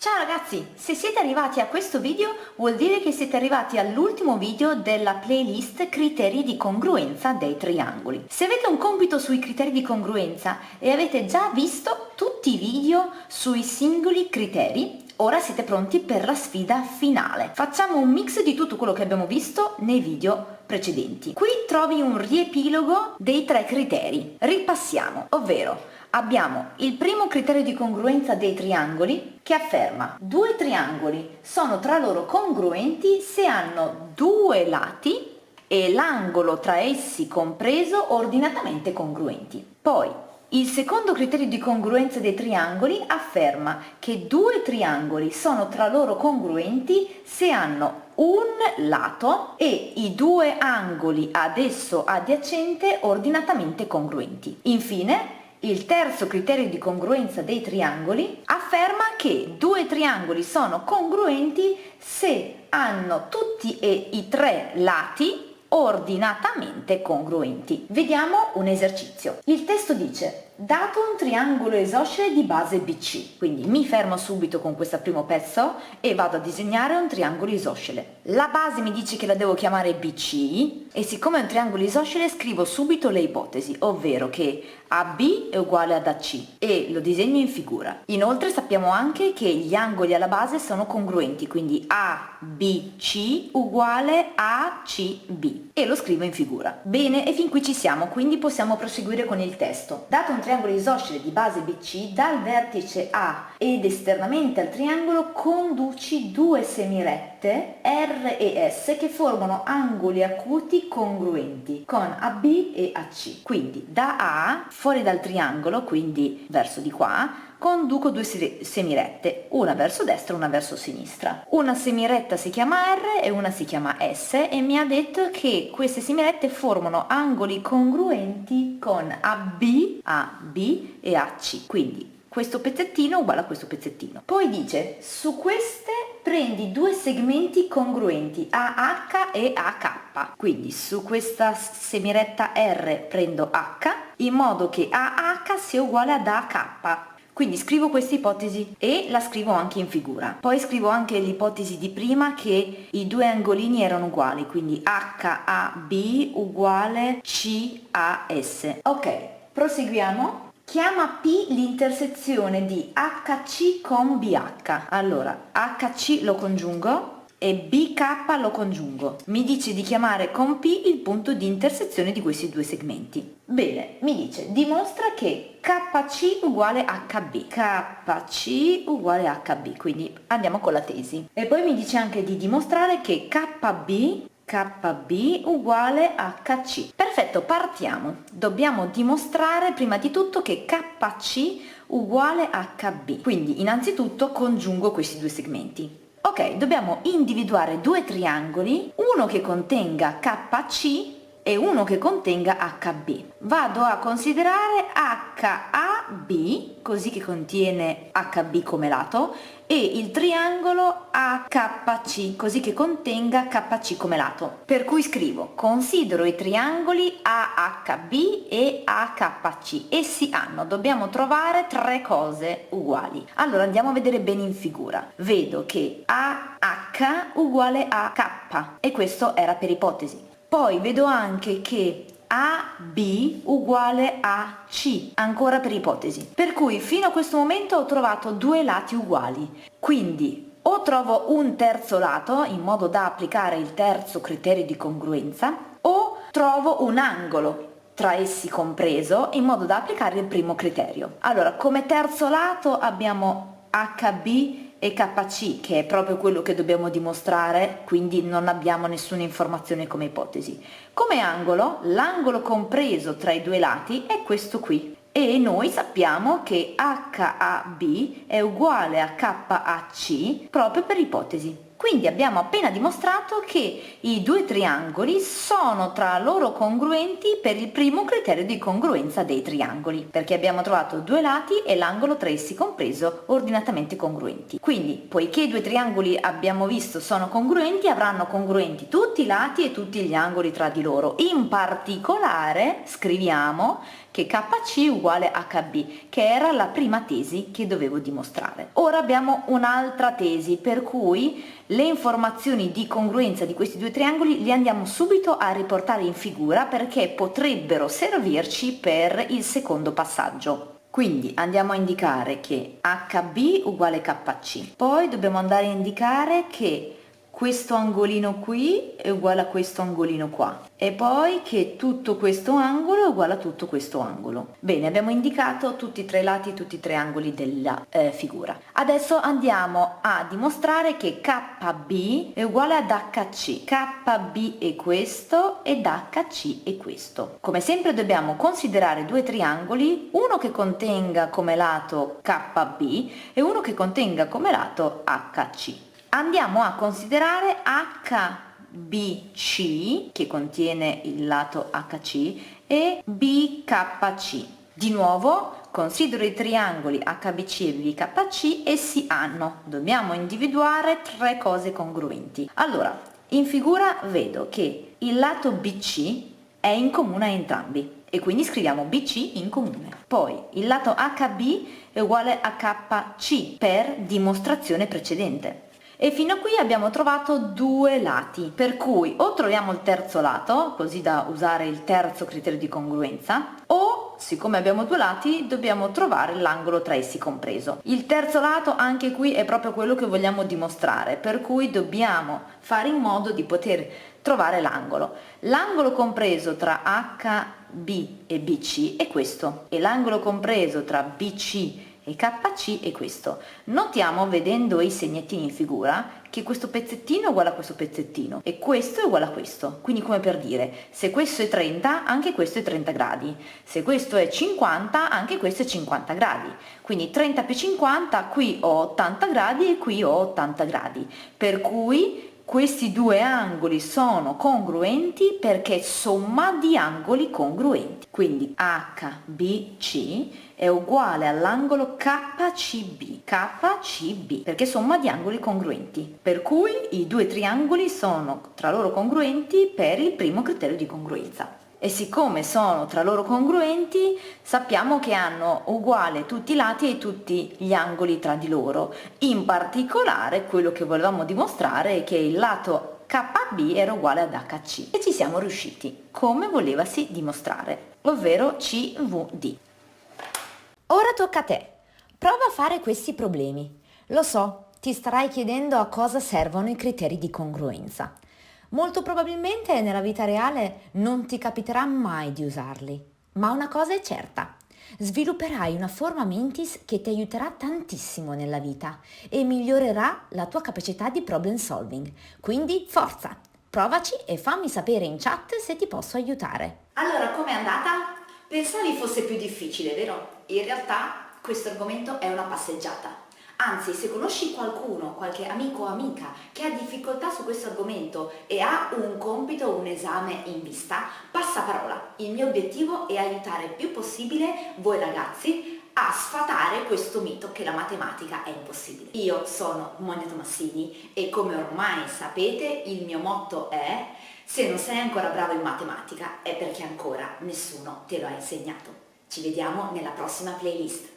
Ciao ragazzi, se siete arrivati a questo video vuol dire che siete arrivati all'ultimo video della playlist criteri di congruenza dei triangoli. Se avete un compito sui criteri di congruenza e avete già visto tutti i video sui singoli criteri, ora siete pronti per la sfida finale. Facciamo un mix di tutto quello che abbiamo visto nei video precedenti. Qui trovi un riepilogo dei 3 criteri. Ripassiamo, ovvero abbiamo il primo criterio di congruenza dei triangoli che afferma 2 triangoli sono tra loro congruenti se hanno 2 lati e l'angolo tra essi compreso ordinatamente congruenti. Poi il secondo criterio di congruenza dei triangoli afferma che 2 triangoli sono tra loro congruenti se hanno un lato e i 2 angoli ad esso adiacente ordinatamente congruenti. Infine, il terzo criterio di congruenza dei triangoli afferma che 2 triangoli sono congruenti se hanno tutti e i 3 lati ordinatamente congruenti. Vediamo un esercizio. Il testo dice: dato un triangolo isoscele di base BC, quindi mi fermo subito con questo primo pezzo e vado a disegnare un triangolo isoscele. La base mi dice che la devo chiamare BC e siccome è un triangolo isoscele scrivo subito le ipotesi, ovvero che AB è uguale ad AC e lo disegno in figura. Inoltre sappiamo anche che gli angoli alla base sono congruenti, quindi ABC uguale ACB e lo scrivo in figura. Bene, e fin qui ci siamo, quindi possiamo proseguire con il testo. Dato un triangolo isoscele di base BC, dal vertice A ed esternamente al triangolo conduci 2 semirette R e S che formano angoli acuti congruenti con AB e AC. Quindi da A, fuori dal triangolo, quindi verso di qua, conduco 2 semirette, una verso destra e una verso sinistra. Una semiretta si chiama R e una si chiama S e mi ha detto che queste semirette formano angoli congruenti con AB, AB e AC. Quindi questo pezzettino uguale a questo pezzettino. Poi dice: su queste prendi 2 segmenti congruenti AH e AK. Quindi su questa semiretta R prendo H in modo che AH sia uguale ad AK. Quindi scrivo questa ipotesi e la scrivo anche in figura. Poi scrivo anche l'ipotesi di prima che i 2 angolini erano uguali, quindi HAB uguale CAS. Ok, proseguiamo. Chiama P l'intersezione di HC con BH. Allora, HC lo congiungo e BK lo congiungo. Mi dice di chiamare con P il punto di intersezione di questi 2 segmenti. Bene, mi dice dimostra che KC uguale HB. KC uguale HB, quindi andiamo con la tesi. E poi mi dice anche di dimostrare che KB uguale HC. Perfetto, partiamo. Dobbiamo dimostrare prima di tutto che KC uguale HB. Quindi innanzitutto congiungo questi 2 segmenti. Ok, dobbiamo individuare 2 triangoli, uno che contenga KC e uno che contenga HB. Vado a considerare HAB, così che contiene HB come lato, e il triangolo AKC, così che contenga KC come lato. Per cui scrivo: considero i triangoli AHB e AKC. Essi hanno, dobbiamo trovare 3 cose uguali. Allora andiamo a vedere bene in figura. Vedo che AH uguale a K e questo era per ipotesi. Poi vedo anche che AB uguale a C, ancora per ipotesi. Per cui fino a questo momento ho trovato 2 lati uguali. Quindi o trovo un terzo lato in modo da applicare il terzo criterio di congruenza, o trovo un angolo tra essi compreso in modo da applicare il primo criterio. Allora, come terzo lato abbiamo HB e KC, che è proprio quello che dobbiamo dimostrare, quindi non abbiamo nessuna informazione come ipotesi. Come angolo, l'angolo compreso tra i 2 lati è questo qui e noi sappiamo che HAB è uguale a KAC proprio per ipotesi. Quindi abbiamo appena dimostrato che i 2 triangoli sono tra loro congruenti per il primo criterio di congruenza dei triangoli, perché abbiamo trovato 2 lati e l'angolo tra essi compreso ordinatamente congruenti. Quindi, poiché i 2 triangoli abbiamo visto sono congruenti, avranno congruenti tutti i lati e tutti gli angoli tra di loro. In particolare scriviamo che KC uguale HB, che era la prima tesi che dovevo dimostrare. Ora abbiamo un'altra tesi, per cui le informazioni di congruenza di questi due triangoli li andiamo subito a riportare in figura perché potrebbero servirci per il secondo passaggio. Quindi andiamo a indicare che HB uguale KC, poi dobbiamo andare a indicare che questo angolino qui è uguale a questo angolino qua e poi che tutto questo angolo è uguale a tutto questo angolo. Bene, abbiamo indicato tutti e tre i lati e tutti e tre angoli della figura. Adesso andiamo a dimostrare che KB è uguale ad HC. KB è questo ed HC è questo. Come sempre dobbiamo considerare due triangoli, uno che contenga come lato KB e uno che contenga come lato HC. Andiamo a considerare HBC, che contiene il lato HC, e BKC. Di nuovo considero i triangoli HBC e BKC, essi hanno. Dobbiamo individuare tre cose congruenti. Allora, in figura vedo che il lato BC è in comune a entrambi e quindi scriviamo BC in comune. Poi il lato HB è uguale a KC per dimostrazione precedente. E fino a qui abbiamo trovato due lati, per cui o troviamo il terzo lato, così da usare il terzo criterio di congruenza, o, siccome abbiamo due lati, dobbiamo trovare l'angolo tra essi compreso. Il terzo lato anche qui è proprio quello che vogliamo dimostrare, per cui dobbiamo fare in modo di poter trovare l'angolo. L'angolo compreso tra HB e BC è questo, e l'angolo compreso tra BC e KC è questo. Notiamo, vedendo i segnettini in figura, che questo pezzettino è uguale a questo pezzettino e questo è uguale a questo. Quindi, come per dire, se questo è 30, anche questo è 30 gradi. Se questo è 50, anche questo è 50 gradi. Quindi 30 più 50, qui ho 80 gradi e qui ho 80 gradi. Per cui questi due angoli sono congruenti perché somma di angoli congruenti. Quindi HBC è uguale all'angolo KCB perché somma di angoli congruenti. Per cui i due triangoli sono tra loro congruenti per il primo criterio di congruenza. E siccome sono tra loro congruenti, sappiamo che hanno uguale tutti i lati e tutti gli angoli tra di loro. In particolare, quello che volevamo dimostrare è che il lato KB era uguale ad HC. E ci siamo riusciti, come volevasi dimostrare, ovvero CVD. Ora tocca a te. Prova a fare questi problemi. Lo so, ti starai chiedendo a cosa servono i criteri di congruenza. Molto probabilmente nella vita reale non ti capiterà mai di usarli, ma una cosa è certa, svilupperai una forma mentis che ti aiuterà tantissimo nella vita e migliorerà la tua capacità di problem solving. Quindi forza, provaci e fammi sapere in chat se ti posso aiutare. Allora, com'è andata? Pensavi fosse più difficile, vero? In realtà questo argomento è una passeggiata. Anzi, se conosci qualcuno, qualche amico o amica che ha difficoltà su questo argomento e ha un compito o un esame in vista, passa parola. Il mio obiettivo è aiutare il più possibile voi ragazzi a sfatare questo mito che la matematica è impossibile. Io sono Monia Tomassini e come ormai sapete il mio motto è: se non sei ancora bravo in matematica è perché ancora nessuno te lo ha insegnato. Ci vediamo nella prossima playlist.